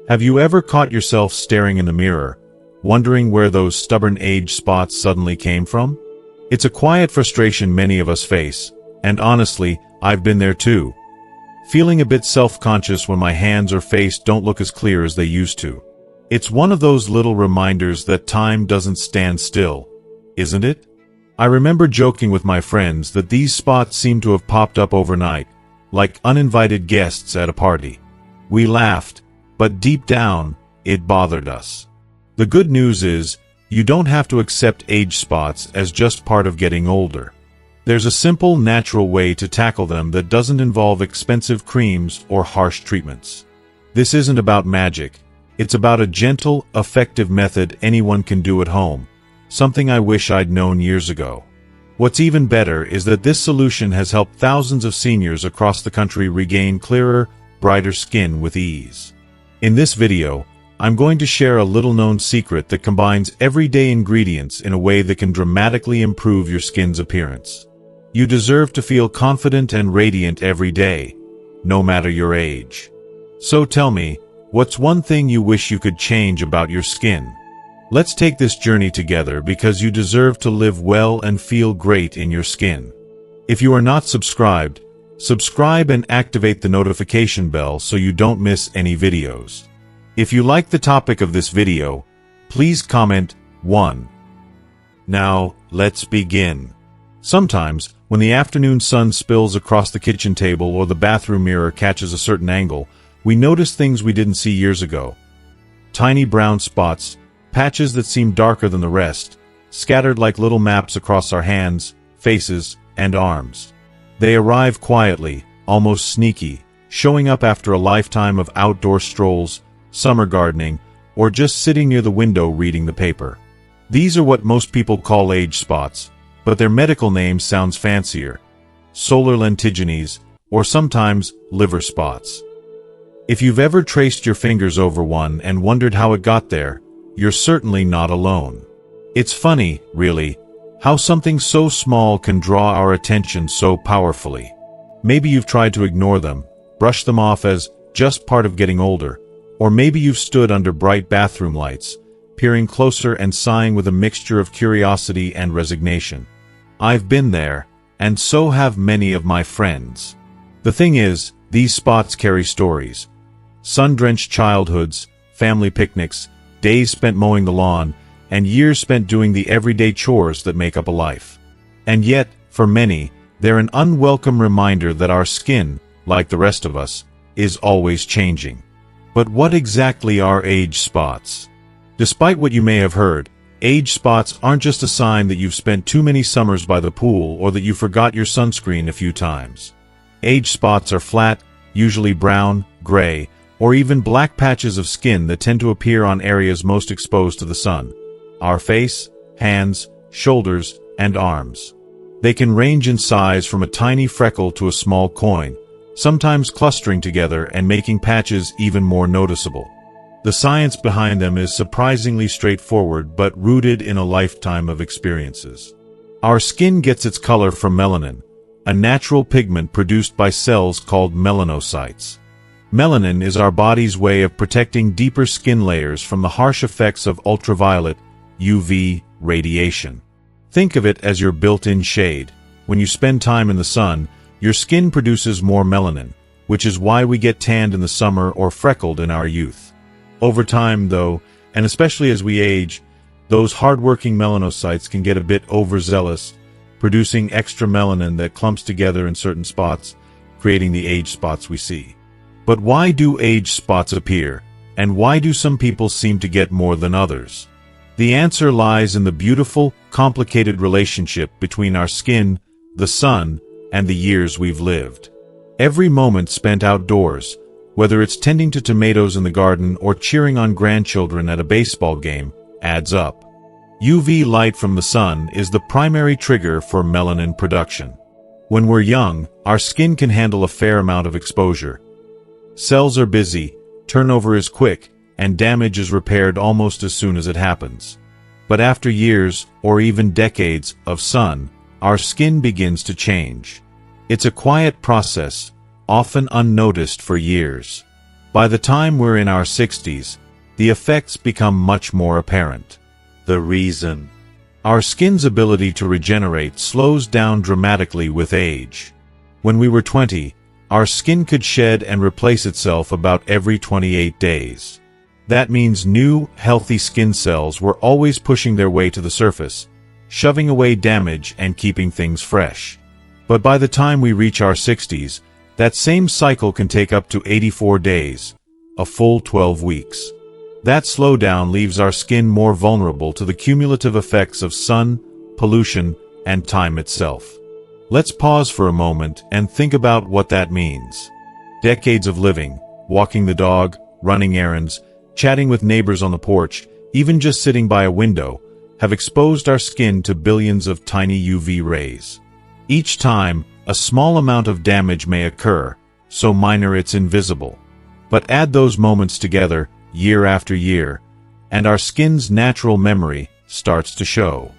Have you ever caught yourself staring in the mirror, wondering where those stubborn age spots suddenly came from? It's a quiet frustration many of us face, and honestly, I've been there too. Feeling a bit self-conscious when my hands or face don't look as clear as they used to. It's one of those little reminders that time doesn't stand still, isn't it? I remember joking with my friends that these spots seem to have popped up overnight, like uninvited guests at a party. We laughed, but deep down, it bothered us. The good news is, you don't have to accept age spots as just part of getting older. There's a simple, natural way to tackle them that doesn't involve expensive creams or harsh treatments. This isn't about magic. It's about a gentle, effective method anyone can do at home, something I wish I'd known years ago. What's even better is that this solution has helped thousands of seniors across the country regain clearer, brighter skin with ease. In this video, I'm going to share a little-known secret that combines everyday ingredients in a way that can dramatically improve your skin's appearance. You deserve to feel confident and radiant every day, no matter your age. So tell me, what's one thing you wish you could change about your skin? Let's take this journey together because you deserve to live well and feel great in your skin. If you are not subscribed, subscribe and activate the notification bell so you don't miss any videos. If you like the topic of this video, please comment 1. Now, let's begin. Sometimes, when the afternoon sun spills across the kitchen table or the bathroom mirror catches a certain angle, we notice things we didn't see years ago. Tiny brown spots, patches that seem darker than the rest, scattered like little maps across our hands, faces, and arms. They arrive quietly, almost sneaky, showing up after a lifetime of outdoor strolls, summer gardening, or just sitting near the window reading the paper. These are what most people call age spots, but their medical name sounds fancier: solar lentigines, or sometimes liver spots. If you've ever traced your fingers over one and wondered how it got there, you're certainly not alone. It's funny, really, how something so small can draw our attention so powerfully. Maybe you've tried to ignore them, brush them off as just part of getting older, or maybe you've stood under bright bathroom lights, peering closer and sighing with a mixture of curiosity and resignation. I've been there, and so have many of my friends. The thing is, these spots carry stories. Sun-drenched childhoods, family picnics, days spent mowing the lawn, and years spent doing the everyday chores that make up a life. And yet, for many, they're an unwelcome reminder that our skin, like the rest of us, is always changing. But what exactly are age spots? Despite what you may have heard, age spots aren't just a sign that you've spent too many summers by the pool or that you forgot your sunscreen a few times. Age spots are flat, usually brown, gray, or even black patches of skin that tend to appear on areas most exposed to the sun: our face, hands, shoulders, and arms. They can range in size from a tiny freckle to a small coin, sometimes clustering together and making patches even more noticeable. The science behind them is surprisingly straightforward but rooted in a lifetime of experiences. Our skin gets its color from melanin, a natural pigment produced by cells called melanocytes. Melanin is our body's way of protecting deeper skin layers from the harsh effects of ultraviolet, UV, radiation. Think of it as your built-in shade. When you spend time in the sun, your skin produces more melanin, which is why we get tanned in the summer or freckled in our youth. Over time, though, and especially as we age, those hard-working melanocytes can get a bit overzealous, producing extra melanin that clumps together in certain spots, creating the age spots we see. But why do age spots appear, and why do some people seem to get more than others? The answer lies in the beautiful, complicated relationship between our skin, the sun, and the years we've lived. Every moment spent outdoors, whether it's tending to tomatoes in the garden or cheering on grandchildren at a baseball game, adds up. UV light from the sun is the primary trigger for melanin production. When we're young, our skin can handle a fair amount of exposure. Cells are busy, turnover is quick, and damage is repaired almost as soon as it happens. But after years, or even decades, of sun, our skin begins to change. It's a quiet process, often unnoticed for years. By the time we're in our 60s, the effects become much more apparent. The reason: our skin's ability to regenerate slows down dramatically with age. When we were 20, our skin could shed and replace itself about every 28 days. That means new, healthy skin cells were always pushing their way to the surface, shoving away damage and keeping things fresh. But by the time we reach our 60s, that same cycle can take up to 84 days, a full 12 weeks. That slowdown leaves our skin more vulnerable to the cumulative effects of sun, pollution, and time itself. Let's pause for a moment and think about what that means. Decades of living, walking the dog, running errands, chatting with neighbors on the porch, even just sitting by a window, have exposed our skin to billions of tiny UV rays. Each time, a small amount of damage may occur, so minor it's invisible. But add those moments together, year after year, and our skin's natural memory starts to show.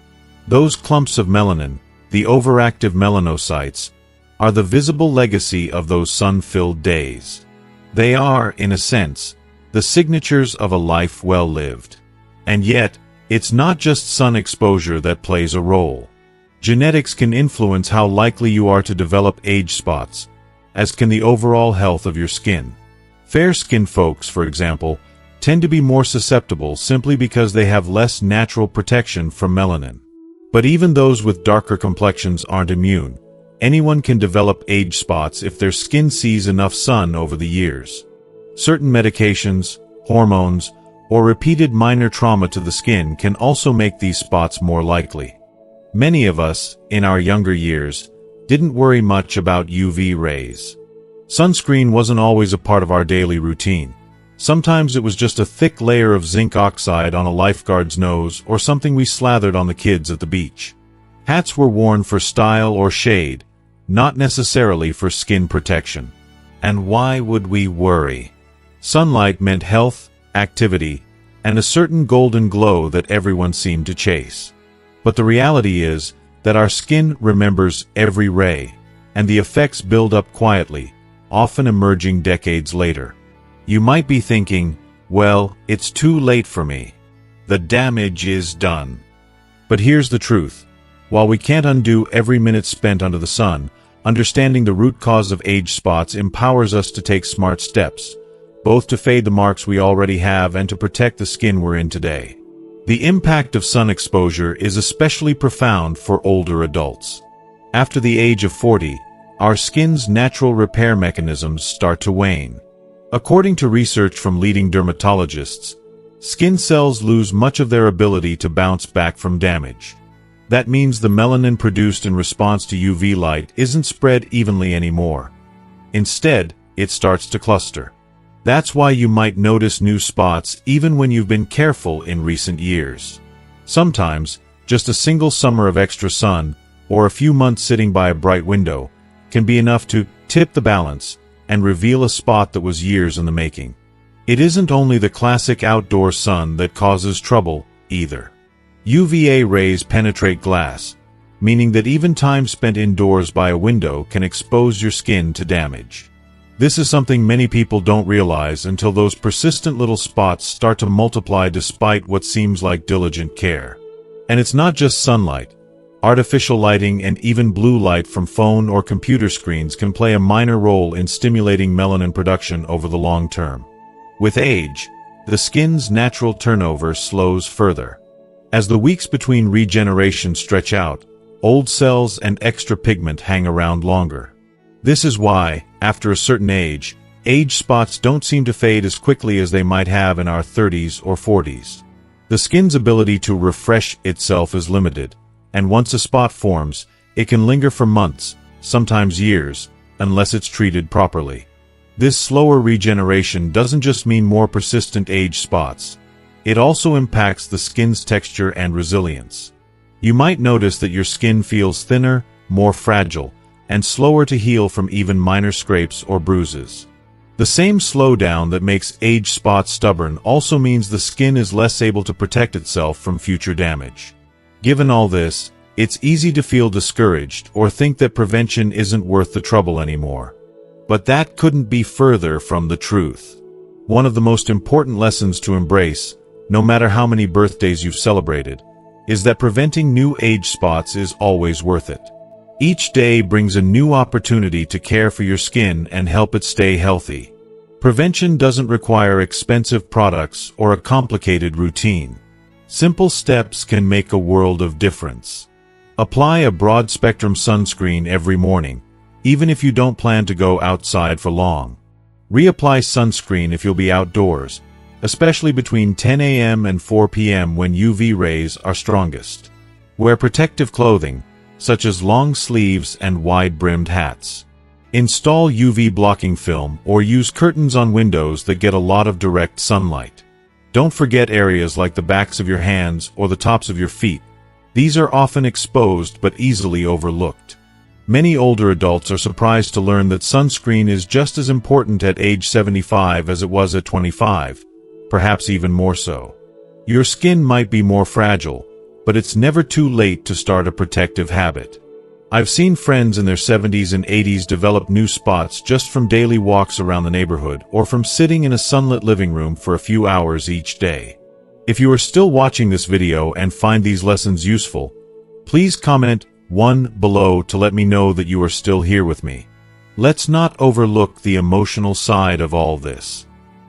Those clumps of melanin, the overactive melanocytes, are the visible legacy of those sun-filled days. They are, in a sense, the signatures of a life well lived. And yet, it's not just sun exposure that plays a role. Genetics can influence how likely you are to develop age spots, as can the overall health of your skin. Fair-skinned folks, for example, tend to be more susceptible simply because they have less natural protection from melanin. But even those with darker complexions aren't immune. Anyone can develop age spots if their skin sees enough sun over the years. Certain medications, hormones, or repeated minor trauma to the skin can also make these spots more likely. Many of us, in our younger years, didn't worry much about UV rays. Sunscreen wasn't always a part of our daily routine. Sometimes it was just a thick layer of zinc oxide on a lifeguard's nose or something we slathered on the kids at the beach. Hats were worn for style or shade, not necessarily for skin protection. And why would we worry? Sunlight meant health, activity, and a certain golden glow that everyone seemed to chase. But the reality is that our skin remembers every ray, and the effects build up quietly, often emerging decades later. You might be thinking, well, it's too late for me. The damage is done. But here's the truth. While we can't undo every minute spent under the sun, understanding the root cause of age spots empowers us to take smart steps, both to fade the marks we already have and to protect the skin we're in today. The impact of sun exposure is especially profound for older adults. After the age of 40, our skin's natural repair mechanisms start to wane. According to research from leading dermatologists, skin cells lose much of their ability to bounce back from damage. That means the melanin produced in response to UV light isn't spread evenly anymore. Instead, it starts to cluster. That's why you might notice new spots even when you've been careful in recent years. Sometimes, just a single summer of extra sun, or a few months sitting by a bright window, can be enough to tip the balance and reveal a spot that was years in the making. It isn't only the classic outdoor sun that causes trouble, either. UVA rays penetrate glass, meaning that even time spent indoors by a window can expose your skin to damage. This is something many people don't realize until those persistent little spots start to multiply despite what seems like diligent care. And it's not just sunlight. Artificial lighting and even blue light from phone or computer screens can play a minor role in stimulating melanin production over the long term. With age, the skin's natural turnover slows further. As the weeks between regeneration stretch out, old cells and extra pigment hang around longer. This is why, after a certain age spots don't seem to fade as quickly as they might have in our 30s or 40s. The skin's ability to refresh itself is limited, and once a spot forms, it can linger for months, sometimes years, unless it's treated properly. This slower regeneration doesn't just mean more persistent age spots. It also impacts the skin's texture and resilience. You might notice that your skin feels thinner, more fragile, and slower to heal from even minor scrapes or bruises. The same slowdown that makes age spots stubborn also means the skin is less able to protect itself from future damage. Given all this, it's easy to feel discouraged or think that prevention isn't worth the trouble anymore. But that couldn't be further from the truth. One of the most important lessons to embrace, no matter how many birthdays you've celebrated, is that preventing new age spots is always worth it. Each day brings a new opportunity to care for your skin and help it stay healthy. Prevention doesn't require expensive products or a complicated routine. Simple steps can make a world of difference. Apply a broad-spectrum sunscreen every morning, even if you don't plan to go outside for long. Reapply sunscreen if you'll be outdoors, especially between 10 a.m. and 4 p.m. when UV rays are strongest. Wear protective clothing, such as long sleeves and wide-brimmed hats. Install UV blocking film or use curtains on windows that get a lot of direct sunlight. Don't forget areas like the backs of your hands or the tops of your feet. These are often exposed but easily overlooked. Many older adults are surprised to learn that sunscreen is just as important at age 75 as it was at 25, perhaps even more so. Your skin might be more fragile, but it's never too late to start a protective habit. I've seen friends in their 70s and 80s develop new spots just from daily walks around the neighborhood or from sitting in a sunlit living room for a few hours each day. If you are still watching this video and find these lessons useful, please comment 1 below to let me know that you are still here with me. Let's not overlook the emotional side of all this.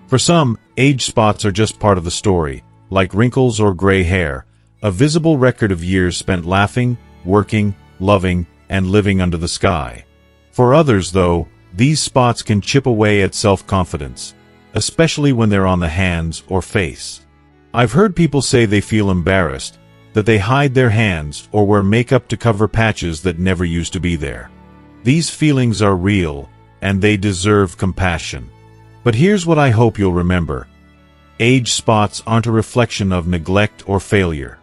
For some, age spots are just part of the story, like wrinkles or gray hair, a visible record of years spent laughing, working, loving, and living under the sky. For others, though, these spots can chip away at self-confidence, especially when they're on the hands or face. I've heard people say they feel embarrassed, that they hide their hands or wear makeup to cover patches that never used to be there. These feelings are real, and they deserve compassion. But here's what I hope you'll remember. Age spots aren't a reflection of neglect or failure.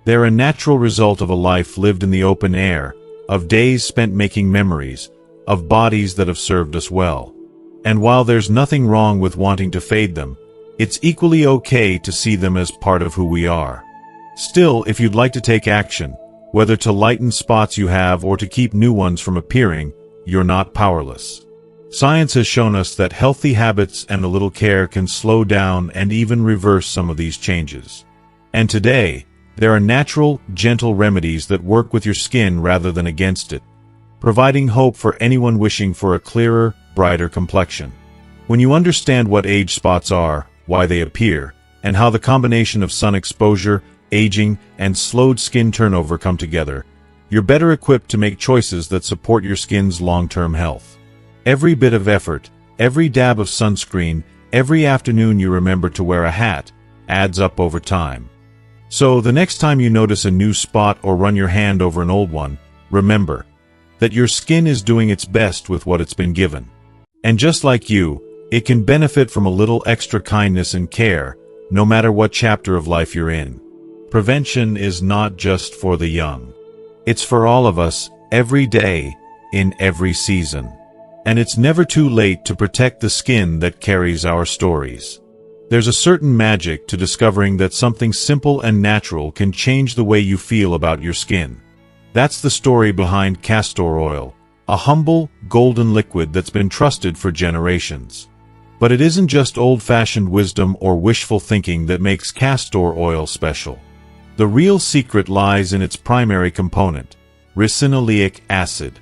They're a natural result of a life lived in the open air, of days spent making memories, of bodies that have served us well. And while there's nothing wrong with wanting to fade them, it's equally okay to see them as part of who we are. Still, if you'd like to take action, whether to lighten spots you have or to keep new ones from appearing, you're not powerless. Science has shown us that healthy habits and a little care can slow down and even reverse some of these changes. And today, there are natural, gentle remedies that work with your skin rather than against it, providing hope for anyone wishing for a clearer, brighter complexion. When you understand what age spots are, why they appear, and how the combination of sun exposure, aging, and slowed skin turnover come together, you're better equipped to make choices that support your skin's long-term health. Every bit of effort, every dab of sunscreen, every afternoon you remember to wear a hat, adds up over time. So, the next time you notice a new spot or run your hand over an old one, remember that your skin is doing its best with what it's been given. And just like you, it can benefit from a little extra kindness and care, no matter what chapter of life you're in. Prevention is not just for the young. It's for all of us, every day, in every season. And it's never too late to protect the skin that carries our stories. There's a certain magic to discovering that something simple and natural can change the way you feel about your skin. That's the story behind castor oil, a humble, golden liquid that's been trusted for generations. But it isn't just old-fashioned wisdom or wishful thinking that makes castor oil special. The real secret lies in its primary component, ricinoleic acid.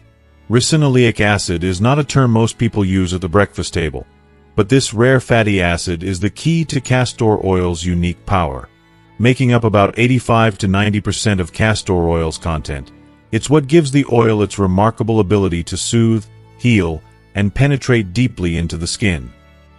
Ricinoleic acid is not a term most people use at the breakfast table. But this rare fatty acid is the key to castor oil's unique power. Making up about 85 to 90% of castor oil's content, it's what gives the oil its remarkable ability to soothe, heal, and penetrate deeply into the skin.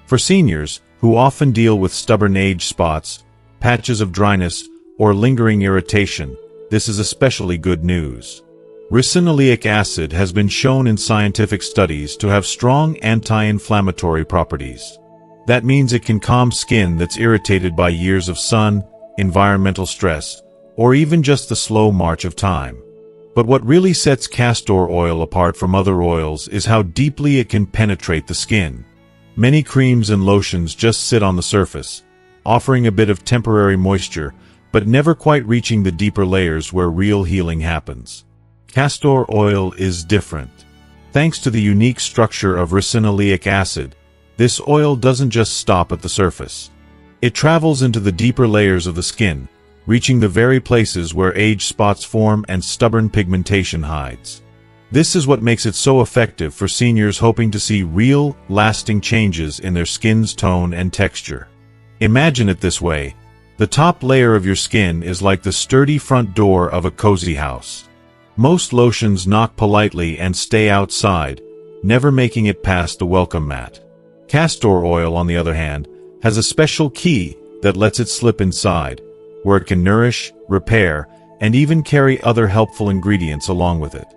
For seniors, who often deal with stubborn age spots, patches of dryness, or lingering irritation, this is especially good news. Ricinoleic acid has been shown in scientific studies to have strong anti-inflammatory properties. That means it can calm skin that's irritated by years of sun, environmental stress, or even just the slow march of time. But what really sets castor oil apart from other oils is how deeply it can penetrate the skin. Many creams and lotions just sit on the surface, offering a bit of temporary moisture, but never quite reaching the deeper layers where real healing happens. Castor oil is different. Thanks to the unique structure of ricinoleic acid, This oil doesn't just stop at the surface. It travels into the deeper layers of the skin, reaching the very places where age spots form and stubborn pigmentation hides. This is what makes it so effective for seniors hoping to see real, lasting changes in their skin's tone and texture. Imagine it this way. The top layer of your skin is like the sturdy front door of a cozy house. Most lotions knock politely and stay outside, never making it past the welcome mat. Castor oil, on the other hand, has a special key that lets it slip inside, where it can nourish, repair, and even carry other helpful ingredients along with it.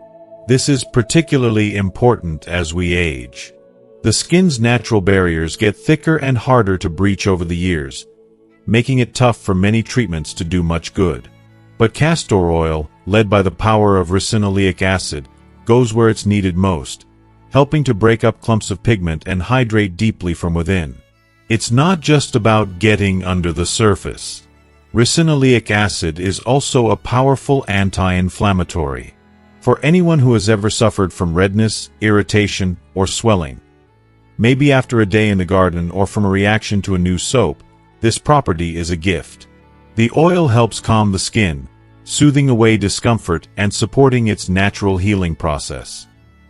This is particularly important as we age. The skin's natural barriers get thicker and harder to breach over the years, making it tough for many treatments to do much good. But castor oil, led by the power of ricinoleic acid, goes where it's needed most, helping to break up clumps of pigment and hydrate deeply from within. It's not just about getting under the surface. Ricinoleic acid is also a powerful anti-inflammatory. For anyone who has ever suffered from redness, irritation, or swelling, maybe after a day in the garden or from a reaction to a new soap, this property is a gift. The oil helps calm the skin, soothing away discomfort and supporting its natural healing process.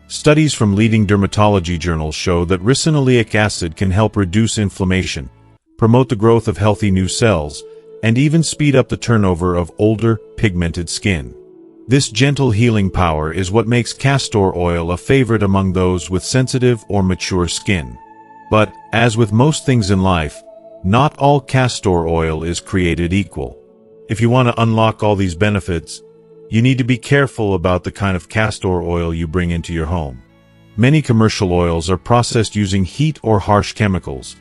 Studies from leading dermatology journals show that ricinoleic acid can help reduce inflammation, promote the growth of healthy new cells, and even speed up the turnover of older, pigmented skin. This gentle healing power is what makes castor oil a favorite among those with sensitive or mature skin. But, as with most things in life, not all castor oil is created equal. If you want to unlock all these benefits, you need to be careful about the kind of castor oil you bring into your home. Many commercial oils are processed using heat or harsh chemicals,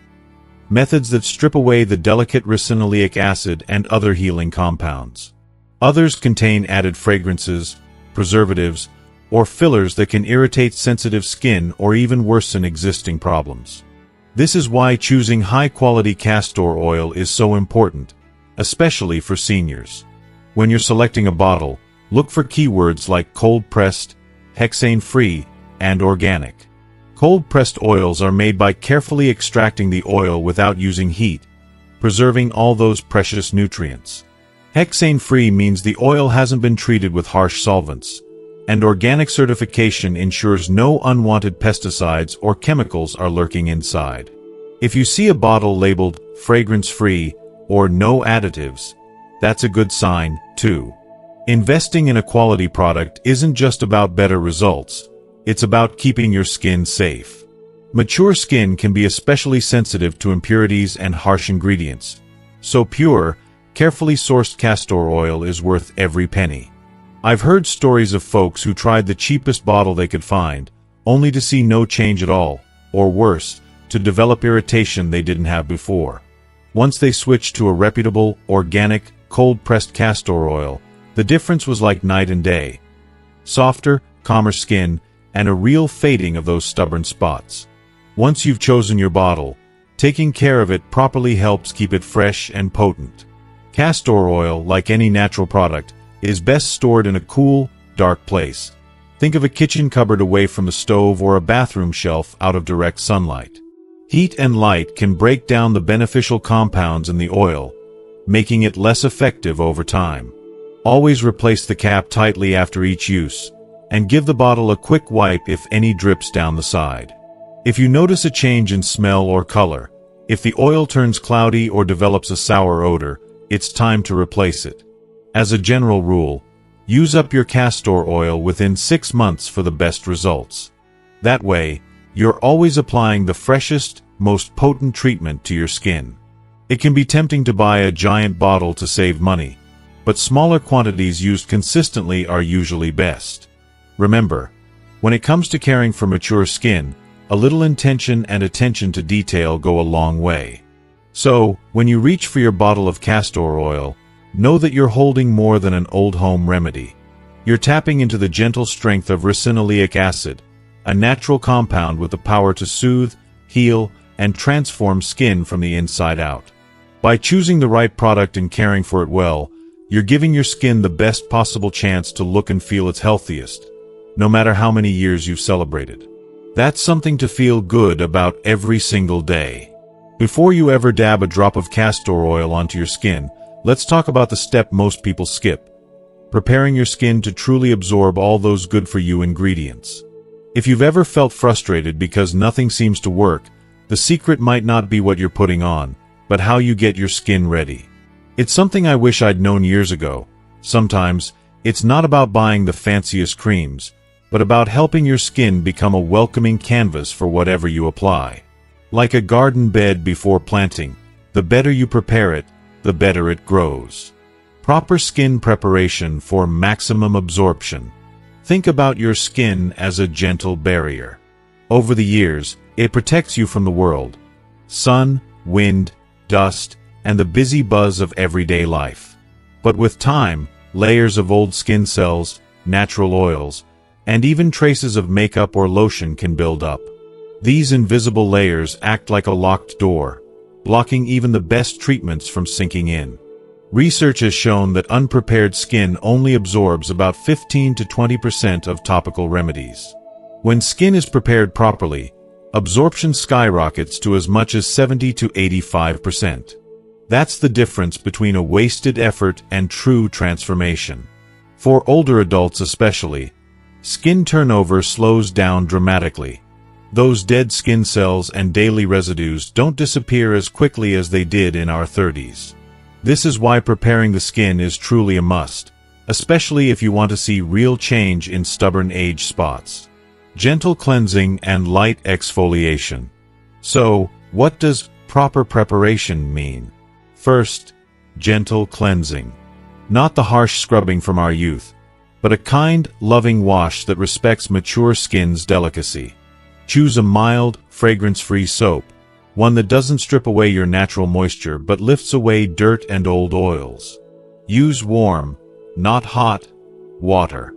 methods that strip away the delicate ricinoleic acid and other healing compounds. Others contain added fragrances, preservatives, or fillers that can irritate sensitive skin or even worsen existing problems. This is why choosing high-quality castor oil is so important, especially for seniors. When you're selecting a bottle, look for keywords like cold-pressed, hexane-free, and organic. Cold-pressed oils are made by carefully extracting the oil without using heat, preserving all those precious nutrients. Hexane-free means the oil hasn't been treated with harsh solvents, and organic certification ensures no unwanted pesticides or chemicals are lurking inside. If you see a bottle labeled fragrance-free or no additives, that's a good sign, too. Investing in a quality product isn't just about better results, it's about keeping your skin safe. Mature skin can be especially sensitive to impurities and harsh ingredients, so pure, carefully sourced castor oil is worth every penny. I've heard stories of folks who tried the cheapest bottle they could find, only to see no change at all, or worse, to develop irritation they didn't have before. Once they switched to a reputable, organic, cold-pressed castor oil, the difference was like night and day. Softer, calmer skin, and a real fading of those stubborn spots. Once you've chosen your bottle, taking care of it properly helps keep it fresh and potent. Castor oil, like any natural product, is best stored in a cool, dark place. Think of a kitchen cupboard away from the stove or a bathroom shelf out of direct sunlight. Heat and light can break down the beneficial compounds in the oil, making it less effective over time. Always replace the cap tightly after each use, and give the bottle a quick wipe if any drips down the side. If you notice a change in smell or color, if the oil turns cloudy or develops a sour odor, it's time to replace it. As a general rule, use up your castor oil within 6 months for the best results. That way, you're always applying the freshest, most potent treatment to your skin. It can be tempting to buy a giant bottle to save money, but smaller quantities used consistently are usually best. Remember, when it comes to caring for mature skin, a little intention and attention to detail go a long way. So, when you reach for your bottle of castor oil, know that you're holding more than an old home remedy. You're tapping into the gentle strength of ricinoleic acid, a natural compound with the power to soothe, heal, and transform skin from the inside out. By choosing the right product and caring for it well, you're giving your skin the best possible chance to look and feel its healthiest, no matter how many years you've celebrated. That's something to feel good about every single day. Before you ever dab a drop of castor oil onto your skin, let's talk about the step most people skip: preparing your skin to truly absorb all those good-for-you ingredients. If you've ever felt frustrated because nothing seems to work, the secret might not be what you're putting on, but how you get your skin ready. It's something I wish I'd known years ago. Sometimes, it's not about buying the fanciest creams, but about helping your skin become a welcoming canvas for whatever you apply. Like a garden bed before planting, the better you prepare it, the better it grows. Proper skin preparation for maximum absorption. Think about your skin as a gentle barrier. Over the years, it protects you from the world, sun, wind, dust, and the busy buzz of everyday life. But with time, layers of old skin cells, natural oils, and even traces of makeup or lotion can build up. These invisible layers act like a locked door, blocking even the best treatments from sinking in. Research has shown that unprepared skin only absorbs about 15 to 20% of topical remedies. When skin is prepared properly, absorption skyrockets to as much as 70 to 85%. That's the difference between a wasted effort and true transformation. For older adults especially, skin turnover slows down dramatically. Those dead skin cells and daily residues don't disappear as quickly as they did in our 30s. This is why preparing the skin is truly a must, especially if you want to see real change in stubborn age spots. Gentle cleansing and light exfoliation. So, what does proper preparation mean? First, gentle cleansing. Not the harsh scrubbing from our youth, but a kind, loving wash that respects mature skin's delicacy. Choose a mild, fragrance-free soap, one that doesn't strip away your natural moisture but lifts away dirt and old oils. Use warm, not hot, water.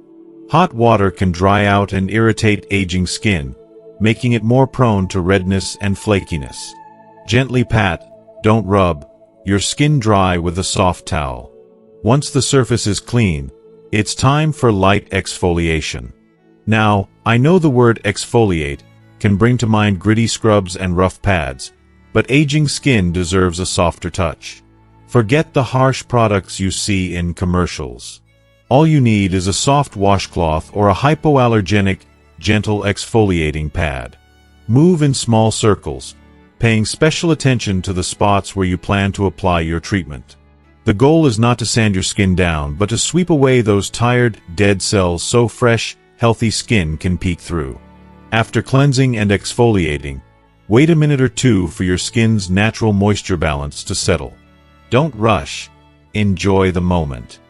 Hot water can dry out and irritate aging skin, making it more prone to redness and flakiness. Gently pat, don't rub, your skin dry with a soft towel. Once the surface is clean, it's time for light exfoliation. Now, I know the word exfoliate can bring to mind gritty scrubs and rough pads, but aging skin deserves a softer touch. Forget the harsh products you see in commercials. All you need is a soft washcloth or a hypoallergenic, gentle exfoliating pad. Move in small circles, paying special attention to the spots where you plan to apply your treatment. The goal is not to sand your skin down, but to sweep away those tired, dead cells so fresh, healthy skin can peek through. After cleansing and exfoliating, wait a minute or two for your skin's natural moisture balance to settle. Don't rush. Enjoy the moment.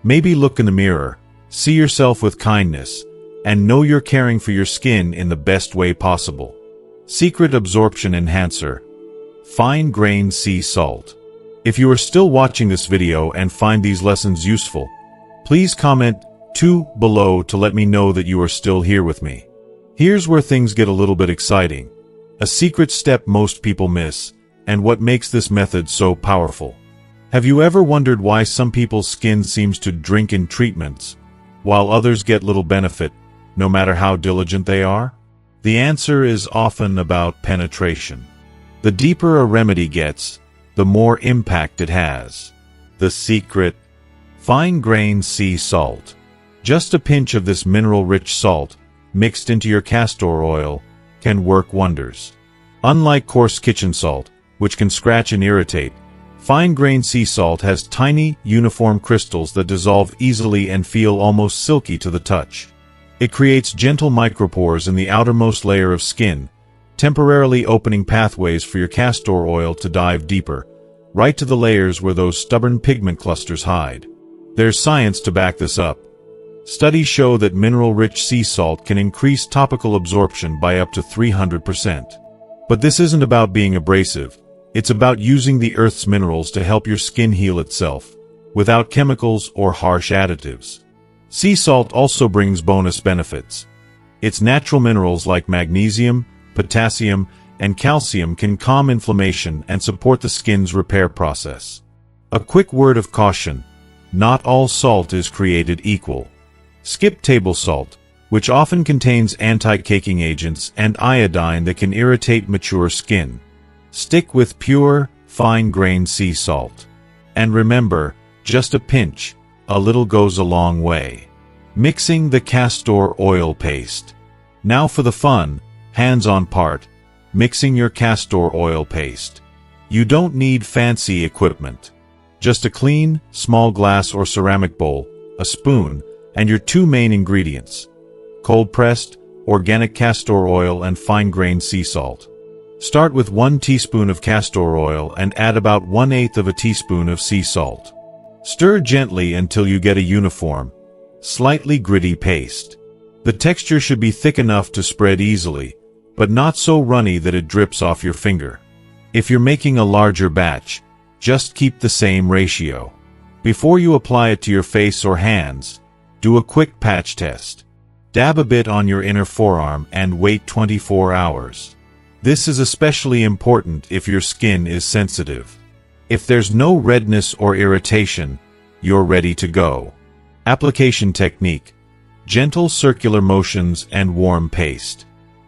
Maybe look in the mirror, see yourself with kindness, and know you're caring for your skin in the best way possible. Secret absorption enhancer. Fine-grained sea salt. If you are still watching this video and find these lessons useful, please comment 2 below to let me know that you are still here with me. Here's where things get a little bit exciting. A secret step most people miss, and what makes this method so powerful. Have you ever wondered why some people's skin seems to drink in treatments, while others get little benefit, no matter how diligent they are? The answer is often about penetration. The deeper a remedy gets, the more impact it has. The secret: fine-grained sea salt. Just a pinch of this mineral-rich salt, mixed into your castor oil, can work wonders. Unlike coarse kitchen salt, which can scratch and irritate, fine-grained sea salt has tiny, uniform crystals that dissolve easily and feel almost silky to the touch. It creates gentle micropores in the outermost layer of skin, temporarily opening pathways for your castor oil to dive deeper, right to the layers where those stubborn pigment clusters hide. There's science to back this up. Studies show that mineral-rich sea salt can increase topical absorption by up to 300%. But this isn't about being abrasive. It's about using the Earth's minerals to help your skin heal itself, without chemicals or harsh additives. Sea salt also brings bonus benefits. Its natural minerals like magnesium, potassium, and calcium can calm inflammation and support the skin's repair process. A quick word of caution: not all salt is created equal. Skip table salt, which often contains anti-caking agents and iodine that can irritate mature skin. Stick with pure, fine-grained sea salt. And remember, just a pinch, a little goes a long way. Mixing the castor oil paste. Now for the fun, hands-on part, mixing your castor oil paste. You don't need fancy equipment. Just a clean, small glass or ceramic bowl, a spoon, and your two main ingredients: cold-pressed, organic castor oil and fine-grained sea salt. Start with 1 teaspoon of castor oil and add about 1/8 of a teaspoon of sea salt. Stir gently until you get a uniform, slightly gritty paste. The texture should be thick enough to spread easily, but not so runny that it drips off your finger. If you're making a larger batch, just keep the same ratio. Before you apply it to your face or hands, do a quick patch test. Dab a bit on your inner forearm and wait 24 hours. This is especially important if your skin is sensitive. If there's no redness or irritation, you're ready to go. Application technique: gentle circular motions and warm paste.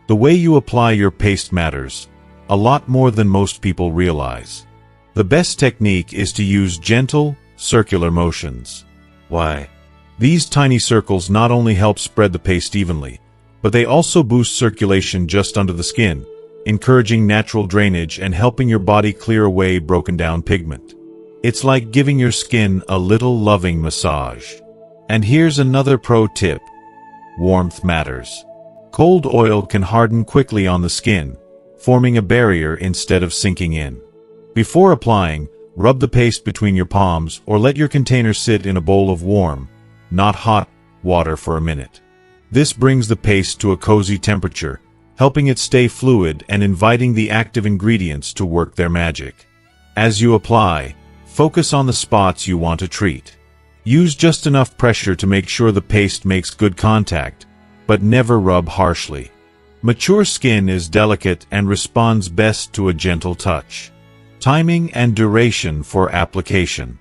The way you apply your paste matters, a lot more than most people realize. The best technique is to use gentle, circular motions. Why? These tiny circles not only help spread the paste evenly, but they also boost circulation just under the skin, encouraging natural drainage and helping your body clear away broken down pigment. It's like giving your skin a little loving massage. And here's another pro tip: warmth matters. Cold oil can harden quickly on the skin, forming a barrier instead of sinking in. Before applying, rub the paste between your palms or let your container sit in a bowl of warm, not hot, water for a minute. This brings the paste to a cozy temperature, helping it stay fluid and inviting the active ingredients to work their magic. As you apply, focus on the spots you want to treat. Use just enough pressure to make sure the paste makes good contact, but never rub harshly. Mature skin is delicate and responds best to a gentle touch. Timing and duration for application.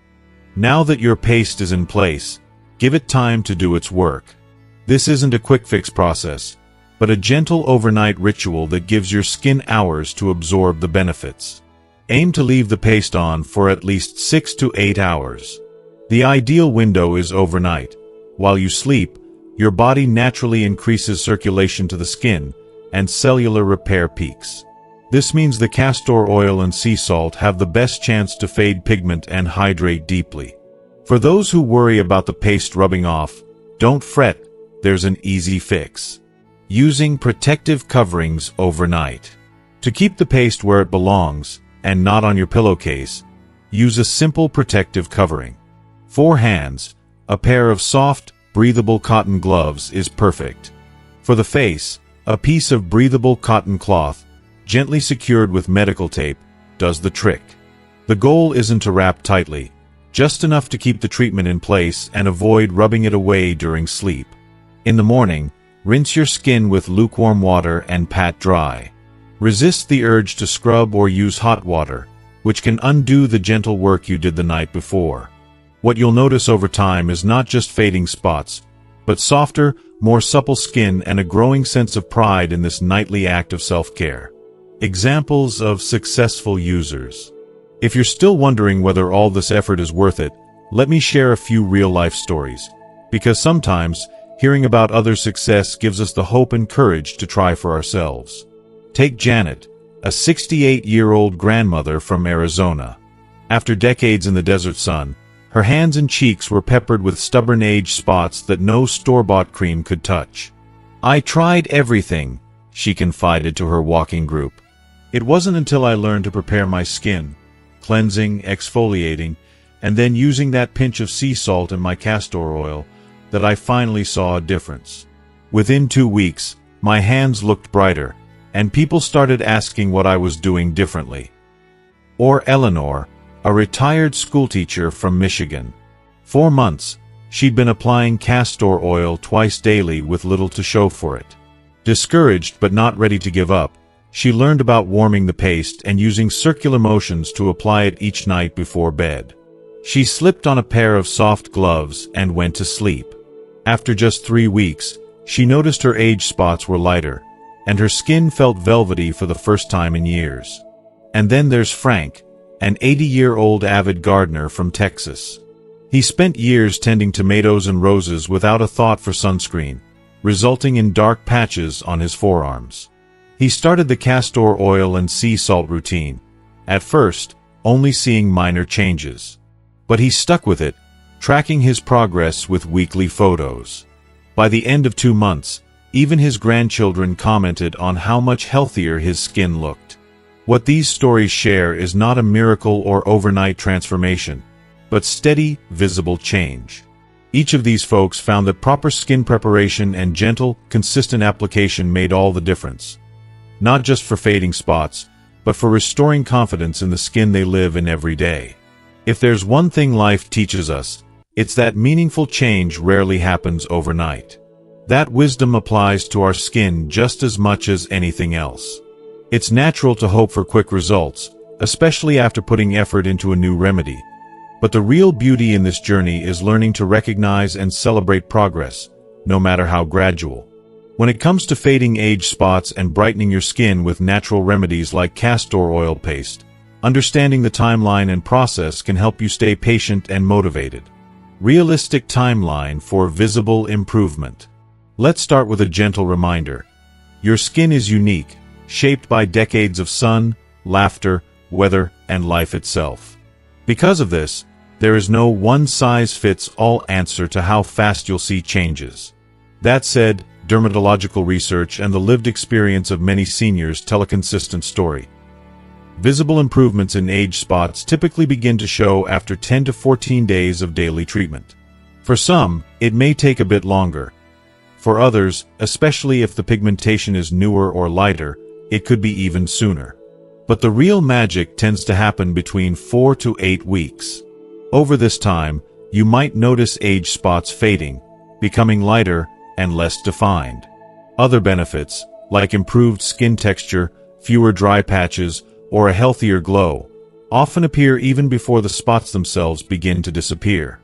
Now that your paste is in place, give it time to do its work. This isn't a quick fix process, but a gentle overnight ritual that gives your skin hours to absorb the benefits. Aim to leave the paste on for at least 6 to 8 hours. The ideal window is overnight. While you sleep, your body naturally increases circulation to the skin, and cellular repair peaks. This means the castor oil and sea salt have the best chance to fade pigment and hydrate deeply. For those who worry about the paste rubbing off, don't fret, there's an easy fix. Using protective coverings overnight. To keep the paste where it belongs, and not on your pillowcase, use a simple protective covering. For hands, a pair of soft, breathable cotton gloves is perfect. For the face, a piece of breathable cotton cloth, gently secured with medical tape, does the trick. The goal isn't to wrap tightly, just enough to keep the treatment in place and avoid rubbing it away during sleep. In the morning, rinse your skin with lukewarm water and pat dry. Resist the urge to scrub or use hot water, which can undo the gentle work you did the night before. What you'll notice over time is not just fading spots, but softer, more supple skin and a growing sense of pride in this nightly act of self-care. Examples of successful users. If you're still wondering whether all this effort is worth it, let me share a few real-life stories, because sometimes hearing about others' success gives us the hope and courage to try for ourselves. Take Janet, a 68-year-old grandmother from Arizona. After decades in the desert sun, her hands and cheeks were peppered with stubborn age spots that no store-bought cream could touch. "I tried everything," she confided to her walking group. "It wasn't until I learned to prepare my skin, cleansing, exfoliating, and then using that pinch of sea salt in my castor oil, that I finally saw a difference. Within 2 weeks, my hands looked brighter, and people started asking what I was doing differently." Or Eleanor, a retired schoolteacher from Michigan. 4 months, she'd been applying castor oil twice daily with little to show for it. Discouraged but not ready to give up, she learned about warming the paste and using circular motions to apply it each night before bed. She slipped on a pair of soft gloves and went to sleep. After just 3 weeks, She noticed her age spots were lighter, and her skin felt velvety for the first time in years. And then there's Frank, an 80-year-old avid gardener from Texas. He spent years tending tomatoes and roses without a thought for sunscreen, resulting in dark patches on his forearms. He started the castor oil and sea salt routine, at first only seeing minor changes. But he stuck with it, tracking his progress with weekly photos. By the end of 2 months, even his grandchildren commented on how much healthier his skin looked. What these stories share is not a miracle or overnight transformation, but steady, visible change. Each of these folks found that proper skin preparation and gentle, consistent application made all the difference. Not just for fading spots, but for restoring confidence in the skin they live in every day. If there's one thing life teaches us, it's that meaningful change rarely happens overnight. That wisdom applies to our skin just as much as anything else. It's natural to hope for quick results, especially after putting effort into a new remedy. But the real beauty in this journey is learning to recognize and celebrate progress, no matter how gradual. When it comes to fading age spots and brightening your skin with natural remedies like castor oil paste, understanding the timeline and process can help you stay patient and motivated. Realistic timeline for visible improvement. Let's start with a gentle reminder. Your skin is unique, shaped by decades of sun, laughter, weather, and life itself. Because of this, there is no one-size-fits-all answer to how fast you'll see changes. That said, dermatological research and the lived experience of many seniors tell a consistent story. Visible improvements in age spots typically begin to show after 10 to 14 days of daily treatment. For some, it may take a bit longer. For others, especially if the pigmentation is newer or lighter, it could be even sooner. But the real magic tends to happen between 4 to 8 weeks. Over this time, you might notice age spots fading, becoming lighter, and less defined. Other benefits, like improved skin texture, fewer dry patches, or a healthier glow, often appear even before the spots themselves begin to disappear.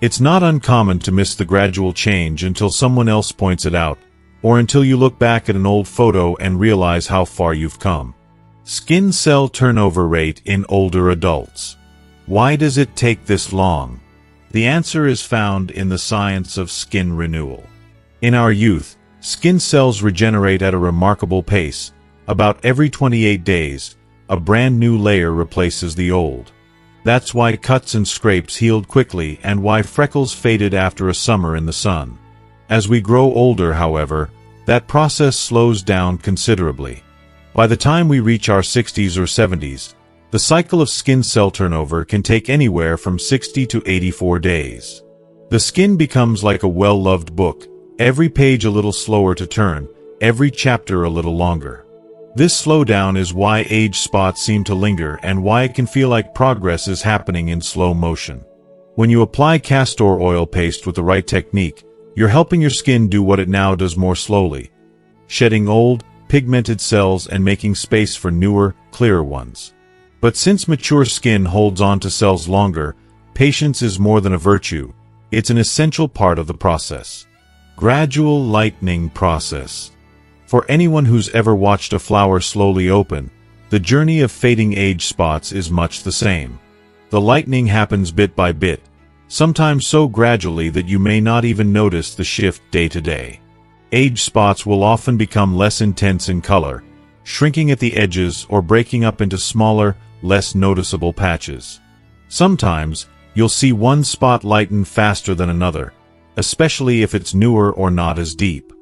It's not uncommon to miss the gradual change until someone else points it out, or until you look back at an old photo and realize how far you've come. Skin cell turnover rate in older adults. Why does it take this long? The answer is found in the science of skin renewal. In our youth, skin cells regenerate at a remarkable pace. About every 28 days, a brand new layer replaces the old. That's why cuts and scrapes healed quickly and why freckles faded after a summer in the sun. As we grow older, however, that process slows down considerably. By the time we reach our 60s or 70s, the cycle of skin cell turnover can take anywhere from 60 to 84 days. The skin becomes like a well-loved book, every page a little slower to turn, every chapter a little longer. This slowdown is why age spots seem to linger and why it can feel like progress is happening in slow motion. When you apply castor oil paste with the right technique, you're helping your skin do what it now does more slowly, shedding old, pigmented cells and making space for newer, clearer ones. But since mature skin holds on to cells longer, patience is more than a virtue. It's an essential part of the process. Gradual lightening process. For anyone who's ever watched a flower slowly open, the journey of fading age spots is much the same. The lightening happens bit by bit, sometimes so gradually that you may not even notice the shift day to day. Age spots will often become less intense in color, shrinking at the edges or breaking up into smaller, less noticeable patches. Sometimes, you'll see one spot lighten faster than another, especially if it's newer or not as deep.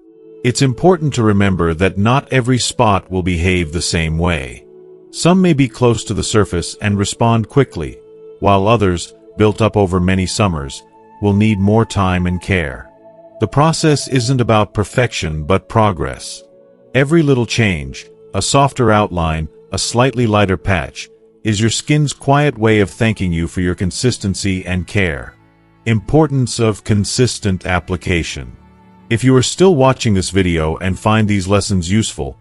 It's important to remember that not every spot will behave the same way. Some may be close to the surface and respond quickly, while others, built up over many summers, will need more time and care. The process isn't about perfection but progress. Every little change, a softer outline, a slightly lighter patch, is your skin's quiet way of thanking you for your consistency and care. Importance of consistent application. If you are still watching this video and find these lessons useful,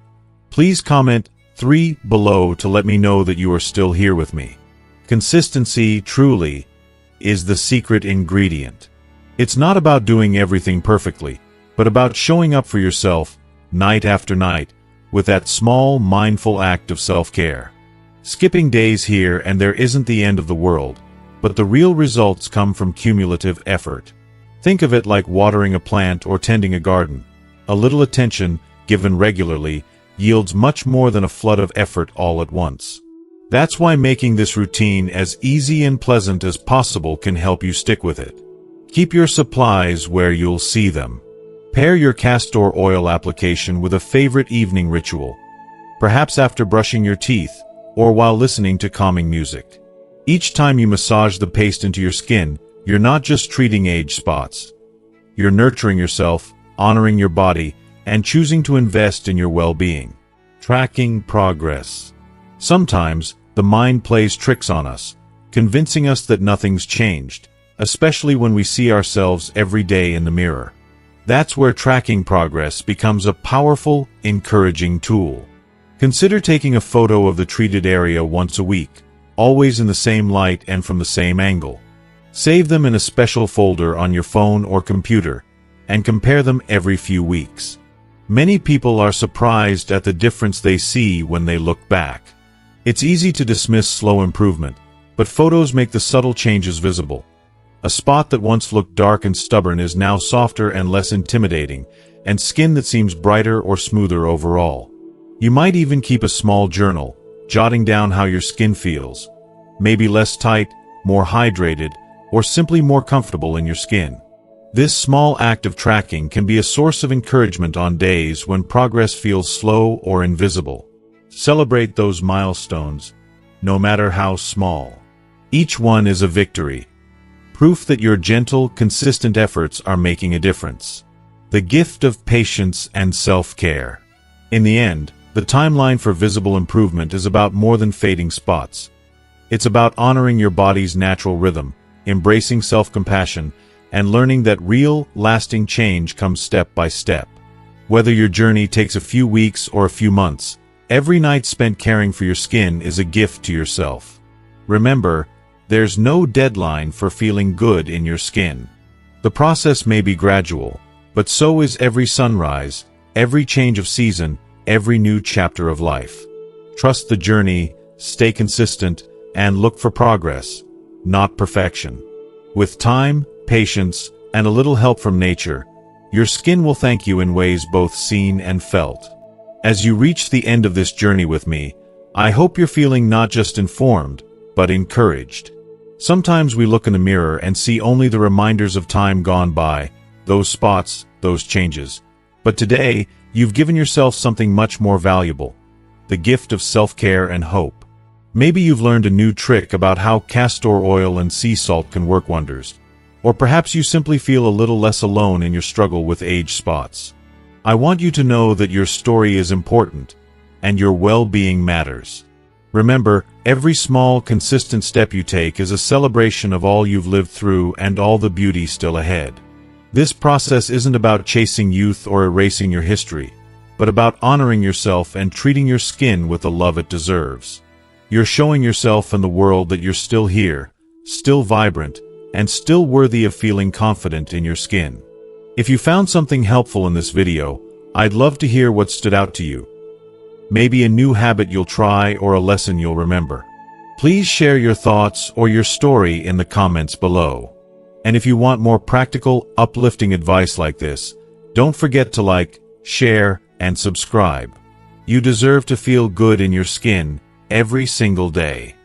please comment 3 below to let me know that you are still here with me. Consistency, truly, is the secret ingredient. It's not about doing everything perfectly, but but about showing up for yourself, night after night, with that small, mindful act of self-care. Skipping days here and there isn't the end of the world, but the real results come from cumulative effort. Think of it like watering a plant or tending a garden. A little attention, given regularly, yields much more than a flood of effort all at once. That's why making this routine as easy and pleasant as possible can help you stick with it. Keep your supplies where you'll see them. Pair your castor oil application with a favorite evening ritual, perhaps after brushing your teeth or while listening to calming music. Each time you massage the paste into your skin, you're not just treating age spots. You're nurturing yourself, honoring your body, and choosing to invest in your well-being. Tracking progress. Sometimes, the mind plays tricks on us, convincing us that nothing's changed, especially when we see ourselves every day in the mirror. That's where tracking progress becomes a powerful, encouraging tool. Consider taking a photo of the treated area once a week, always in the same light and from the same angle. Save them in a special folder on your phone or computer, and compare them every few weeks. Many people are surprised at the difference they see when they look back. It's easy to dismiss slow improvement, but photos make the subtle changes visible. A spot that once looked dark and stubborn is now softer and less intimidating, and skin that seems brighter or smoother overall. You might even keep a small journal, jotting down how your skin feels. Maybe less tight, more hydrated, or simply more comfortable in your skin. This small act of tracking can be a source of encouragement on days when progress feels slow or invisible. Celebrate those milestones, no matter how small. Each one is a victory. Proof that your gentle, consistent efforts are making a difference. The gift of patience and self-care. In the end, the timeline for visible improvement is about more than fading spots. It's about honoring your body's natural rhythm, embracing self-compassion, and learning that real, lasting change comes step by step. Whether your journey takes a few weeks or a few months, every night spent caring for your skin is a gift to yourself. Remember, there's no deadline for feeling good in your skin. The process may be gradual, but so is every sunrise, every change of season, every new chapter of life. Trust the journey, stay consistent, and look for progress, not perfection. With time, patience, and a little help from nature, your skin will thank you in ways both seen and felt. As you reach the end of this journey with me, I hope you're feeling not just informed, but encouraged. Sometimes we look in the mirror and see only the reminders of time gone by, those spots, those changes. But today, you've given yourself something much more valuable, the gift of self-care and hope. Maybe you've learned a new trick about how castor oil and sea salt can work wonders. Or perhaps you simply feel a little less alone in your struggle with age spots. I want you to know that your story is important, and your well-being matters. Remember, every small, consistent step you take is a celebration of all you've lived through and all the beauty still ahead. This process isn't about chasing youth or erasing your history, but about honoring yourself and treating your skin with the love it deserves. You're showing yourself and the world that you're still here, still vibrant, and still worthy of feeling confident in your skin. If you found something helpful in this video, I'd love to hear what stood out to you. Maybe a new habit you'll try or a lesson you'll remember. Please share your thoughts or your story in the comments below. And if you want more practical, uplifting advice like this, don't forget to like, share, and subscribe. You deserve to feel good in your skin every single day.